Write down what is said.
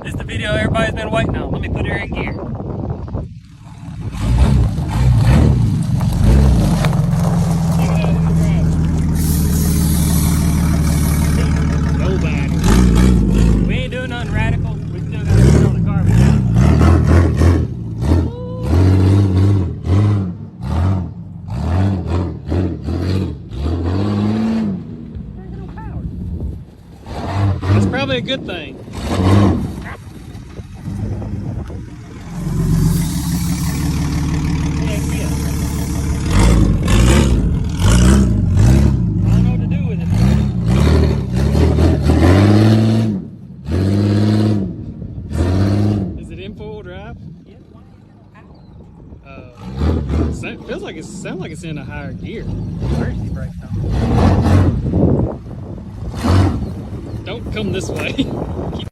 It's the video everybody's been waiting on. Let me put her in gear. Nobody. We ain't doing nothing radical. We still got to put on the carbon. That's probably a good thing. Heck yeah. I don't know what to do with it. Is it in four-wheel drive? Yeah. Feels like sounds like it's in a higher gear. Emergency brakes on. Don't come this way. Keep